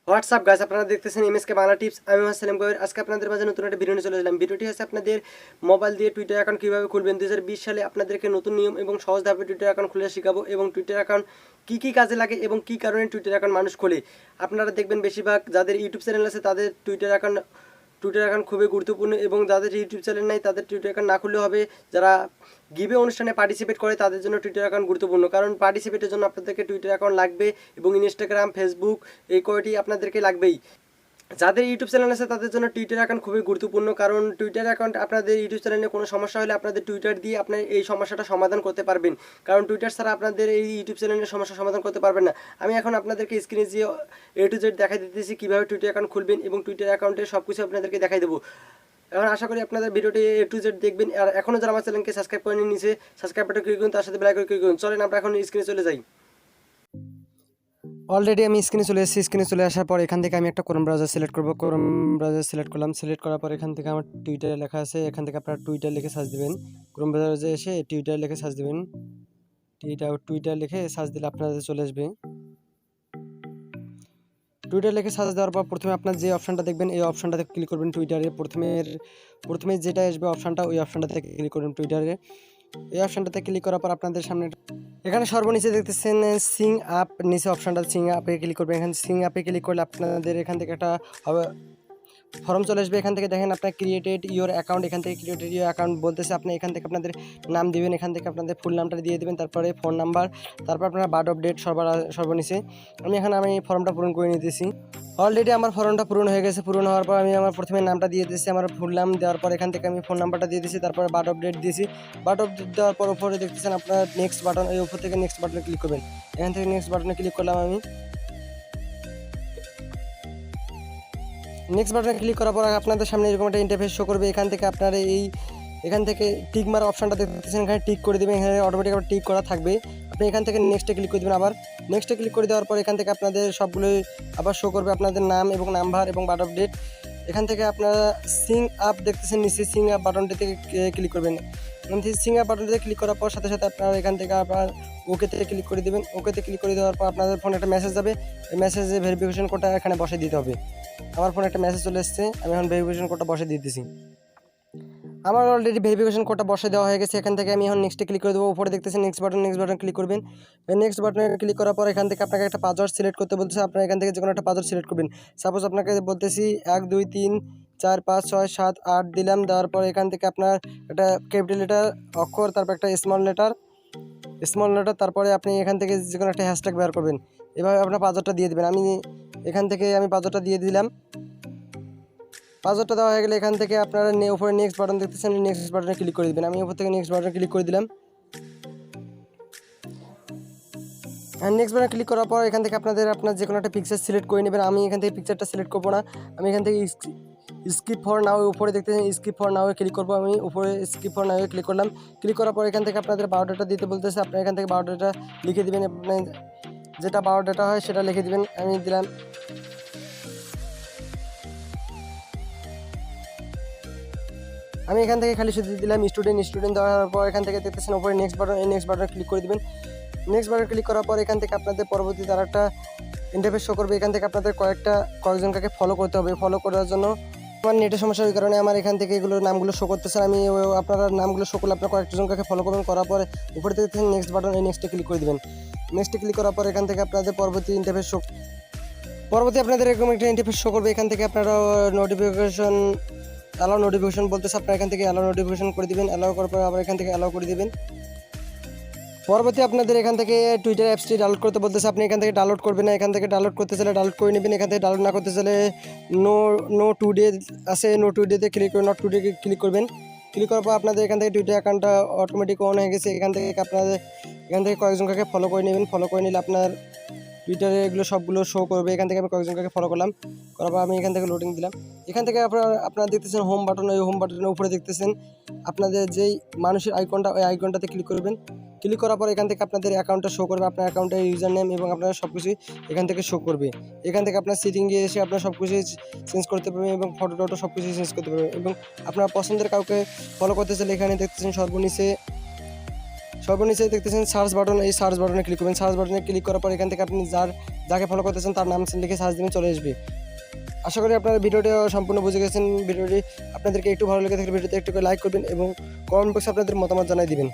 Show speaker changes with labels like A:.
A: WhatsApp guys, আপনারা দেখতেছেন MSK Bangla tips. আমি সালিম কবির। আজকে আপনাদের মাঝে নতুন একটা ভিডিও নিয়ে চলে এলাম। ভিডিওটি হচ্ছে আপনাদের মোবাইল দিয়ে টুইটার অ্যাকাউন্ট কীভাবে খুলবেন। 2020 সালে আপনাদেরকে নতুন নিয়ম এবং সহজভাবে টুইটার অ্যাকাউন্ট খুলে শেখাবো, এবং টুইটার অ্যাকাউন্ট কী কাজে লাগে এবং কী কারণে টুইটার অ্যাকাউন্ট মানুষ খোলে। আপনারা দেখবেন বেশিরভাগ যাদের ইউটিউব চ্যানেল আছে তাদের টুইটার অ্যাকাউন্ট খুবই গুরুত্বপূর্ণ, এবং যাদের ইউটিউব চ্যানেল নাই তাদের টুইটার অ্যাকাউন্ট না খুললে হবে। যারা গিভে অনুষ্ঠানে পার্টিসিপেট করে তাদের জন্য টুইটার অ্যাকাউন্ট গুরুত্বপূর্ণ, কারণ পার্টিসিপেটের জন্য আপনাদেরকে টুইটার অ্যাকাউন্ট লাগবে, এবং ইনস্টাগ্রাম, ফেসবুক এই কয়টি আপনাদেরকে লাগবেই। যাদের ইউটিউব চ্যানেল আছে তাদের জন্য টুইটার অ্যাকাউন্ট খুবই গুরুত্বপূর্ণ, কারণ টুইটার অ্যাকাউন্ট আপনাদের ইউটিউব চ্যানেলে কোনো সমস্যা হলে আপনাদের টুইটার দিয়ে আপনার এই সমস্যাটা সমাধান করতে পারবেন, কারণ টুইটার ছাড়া আপনাদের এই ইউটিউব চ্যানেলের সমস্যা সমাধান করতে পারবেন না। আমি এখন আপনাদেরকে স্ক্রিনে যে A to Z দেখাই দিতেছি কীভাবে টুইটার অ্যাকাউন্ট খুলবেন, এবং টুইটার অ্যাকাউন্টের সব কিছু আপনাদেরকে দেখাই দেবো। এখন আশা করি আপনাদের ভিডিওটি A to Z দেখবেন। আর এখনও যারা আমার চ্যানেলকে সাবস্ক্রাইব করে নিচে সাবস্ক্রাইব বাটন ক্লিক করুন, তার সাথে বেল আইকন ক্লিক করুন। চলেন আমরা এখন স্ক্রিনে চলে যাই। অলরেডি আমি স্ক্রিনে চলে এসেছি। স্ক্রিনে চলে আসার পর এখান থেকে আমি একটা ক্রোম ব্রাউজার সিলেক্ট করব। ক্রোম ব্রাউজার সিলেক্ট করলাম। সিলেক্ট করার পর এখান থেকে আমার টুইটারে লেখা আছে, এখান থেকে আপনারা টুইটার লিখে সার্চ দেবেন। ক্রোম ব্রাউজারে এসে টুইটার লিখে সার্চ দেবেন। টুইটার লিখে সার্চ দিলে আপনাদের চলে আসবে। টুইটার লিখে সার্চ দেওয়ার পর প্রথমে আপনার যে অপশানটা দেখবেন এই অপশানটাতে ক্লিক করবেন। টুইটারে প্রথমে যেটা আসবে অপশানটা, ওই অপশানটাতে ক্লিক করবেন। টুইটারে এই অপশানটাতে ক্লিক করার পর আপনাদের সামনে এখানে সর্বনিচে দেখতেছেন সিং আপ, নিচে অপশানটা সিং আপে ক্লিক করবেন। এখানে সিং আপে ক্লিক করলে আপনাদের এখান থেকে একটা ফর্ম চলে আসবে। এখান থেকে দেখেন আপনার ক্রিয়েটেড ইওর অ্যাকাউন্ট, এখান থেকে ক্রিয়েটেড ইওর অ্যাকাউন্ট বলতেছে। আপনি এখান থেকে আপনাদের নাম দিবেন, এখান থেকে আপনাদের ফুল নামটা দিয়ে দেবেন, তারপরে ফোন নাম্বার, তারপর আপনার বার্থ অফ ডেট সর্বনিচে। আমি ফর্মটা পূরণ করে নিতেছি। অলরেডি আমার ফর্মটা পূরণ হয়ে গেছে। পূরণ হওয়ার পর আমি আমার প্রথমে নামটা দিয়ে দিয়েছি, আমার ফুল নাম দেওয়ার পর এখান থেকে আমি ফোন নাম্বারটা দিয়ে দিয়েছি, তারপরে বার্থ অফ ডেট দিয়েছি। বার্থ অফ ডেট দেওয়ার পর উপরে দেখতেছেন আপনার নেক্সট বাটন, এই উপর থেকে নেক্সট বাটনে ক্লিক করবেন। এখান থেকে নেক্সট বাটনে ক্লিক করলাম। আমি নেক্সট বাটনে ক্লিক করার পর আপনাদের সামনে এরকম একটা ইন্টারফেস শো করবে। এখান থেকে টিক মারা অপশানটা দেখতেছেন, এখানে টিক করে দেবেন। এখানে অটোমেটিক আবার টিক করা থাকবে। আপনি এখান থেকে নেক্সটে ক্লিক করে দেবেন। আবার নেক্সটে ক্লিক করে দেওয়ার পর এখান থেকে আপনাদের সবগুলোই আবার শো করবে, আপনাদের নাম এবং নাম্বার এবং বার্থ অফ ডেট। এখান থেকে আপনারা সিং আপ দেখতেছেন, নিচে সিং আপ বাটনটিতে ক্লিক করবেন। এখান থেকে সিং আপ বাটনটিতে ক্লিক করার পর সাথে সাথে আপনারা এখান থেকে আবার ওকেতে ক্লিক করে দেবেন। ওকেতে ক্লিক করে দেওয়ার পর আপনাদের ফোনে একটা মেসেজ যাবে। এই মেসেজে ভেরিফিকেশন কোডটা এখানে বসে দিতে হবে। আমার ফোনে একটা মেসেজ চলে এসেছে, আমি এখন ভেরিফিকেশন কোডটা বসে দিতেছি। আমার অলরেডি ভেরিফিকেশন কোডটা বসে দেওয়া হয়ে গেছে। এখান থেকে আমি এখন নেক্সটে ক্লিক করে দেবো। উপরে দেখতেছেন নেক্সট বাটন ক্লিক করবেন। নেক্সট বাটনে ক্লিক করার পর এখান থেকে আপনাকে একটা পাসওয়ার্ড সিলেক্ট করতে বলতেছে। আপনারা এখান থেকে যে কোনো একটা পাসওয়ার্ড সিলেক্ট করবেন। সাপোজ আপনাকে বলতেছি 1 2 3 4 5 6 7 8 দিলাম। দেওয়ার পর এখান থেকে আপনার একটা ক্যাপিটাল লেটার অক্ষর, তারপর একটা স্মল লেটার, তারপরে আপনি এখান থেকে যে কোনো একটা হ্যাশট্যাগ ব্যবহার করবেন। এভাবে আপনার পাসওয়ার্ডটা দিয়ে দেবেন। আমি এখান থেকে পাসওয়ার্ডটা দিয়ে দিলাম। পাসওয়ার্ডটা দেওয়া হয়ে গেলে এখান থেকে আপনারা উপরে নেক্সট বাটন দেখতেছেন, নেক্সট বাটনে ক্লিক করে দেবেন। আমি উপর থেকে নেক্সট বাটনে ক্লিক করে দিলাম। আর নেক্সট বাটনে ক্লিক করার পর এখান থেকে আপনার যে কোনো একটা পিকচার সিলেক্ট করে নেবেন। আমি এখান থেকে পিকচারটা সিলেক্ট করবো না, আমি এখান থেকে স্কিপ ফর নাও, উপরে দেখতেছেন স্কিপ ফর নাও ক্লিক করবো। আমি উপরে স্কিপ ফর নাও ক্লিক করলাম। ক্লিক করার পর এখান থেকে আপনাদের বায়োডাটা দিতে বলতেছে। আপনারা এখান থেকে বায়োডাটা লিখে দেবেন, আপনার যেটা বায়োডাটা হয় সেটা লিখে দেবেন। আমি দিলাম। আমি এখান থেকে খালি শুধু দিলাম স্টুডেন্ট দেওয়ার পর এখান থেকে দেখতেছেন উপরে নেক্সট বাটন, এই নেক্সট বাটনে ক্লিক করে দেবেন। নেক্সট বাটনে ক্লিক করার পর এখান থেকে আপনাদের পরবর্তী তার একটা ইন্টারফেস শো করবে। এখান থেকে আপনাদের কয়েকজনকে ফলো করতে হবে। ফলো করার জন্য আমার নেটের সমস্যা, ওই কারণে আমার এখান থেকে এগুলো নামগুলো শো করতেছে। আমি আপনারা নামগুলো শো করলে আপনার কয়েকজনকে ফলো করবেন। করার পরে উপরে দেখতেছেন নেক্সট বাটন, এই নেক্সটে ক্লিক করে দেবেন। নেক্সটে ক্লিক করার পর এখান থেকে আপনাদের পরবর্তী আপনাদের এরকম একটা ইন্টারফেস শো করবে। এখান থেকে আপনারা অ্যালাউ নোটিফিকেশন বলতেছে, আপনারা এখান থেকে অ্যালাউ নোটিফিকেশন করে দিবেন। অ্যালাউ করার পর আবার এখান থেকে অ্যালাউ করে দিবেন। পরবর্তী আপনাদের এখান থেকে টুইটার অ্যাপসটি ডাউনলোড করতে বলতেছে। আপনি এখান থেকে ডাউনলোড করবেন না, এখান থেকে ডাউনলোড করতে চাইলে ডাউনলোড করে নেবেন। এখান থেকে ডাউনলোড না করতে চাইলে নো টুডে আছে, নো টুডেতে ক্লিক করে নট টুডে ক্লিক করবেন। ক্লিক করার পর আপনাদের এখান থেকে টুইটার অ্যাকাউন্টটা অটোমেটিক অন হয়ে গেছে। এখান থেকে কয়েকজনকে ফলো করে নেবেন। ফলো করে নিলে আপনার টুইটারে এগুলো সবগুলো শো করবে। এখান থেকে আমি কয়েকজনকে ফলো করলাম। করার পর আমি এখান থেকে লোডিং দিলাম। এখান থেকে আপনারা দেখতেছেন হোম বাটন, ওই হোম বাটনের উপরে দেখতেছেন আপনাদের যেই মানুষের আইকনটা, ওই আইকনটাতে ক্লিক করবেন। ক্লিক করার পর এখান থেকে আপনাদের অ্যাকাউন্টটা শো করবে, আপনার অ্যাকাউন্টের ইউজার নেম এবং আপনার সব কিছুই এখান থেকে শো করবে। এখান থেকে আপনার সেটিংয়ে এসে আপনার সব কিছুই চেঞ্জ করতে পারবেন, এবং ফটো সব কিছুই চেঞ্জ করতে পারবেন। এবং আপনার পছন্দের কাউকে ফলো করতে চাইলে এখানে দেখতেছেন সর্বনিচে দেখতেছেন সার্চ বাটন, এই সার্চ বাটনে ক্লিক করবেন। সার্চ বাটনে ক্লিক করার পর এখান থেকে আপনি যাকে ফলো করতেছেন তার নাম লিখে সার্চ দিবেন, চলে আসবে। আশা করি আপনারা ভিডিওটি সম্পূর্ণ বুঝে গেছেন। ভিডিওটি আপনাদেরকে একটু ভালো লেগে থাকলে ভিডিওতে একটু লাইক করবেন এবং কমেন্ট বক্সে আপনাদের মতামত জানাই দিবেন।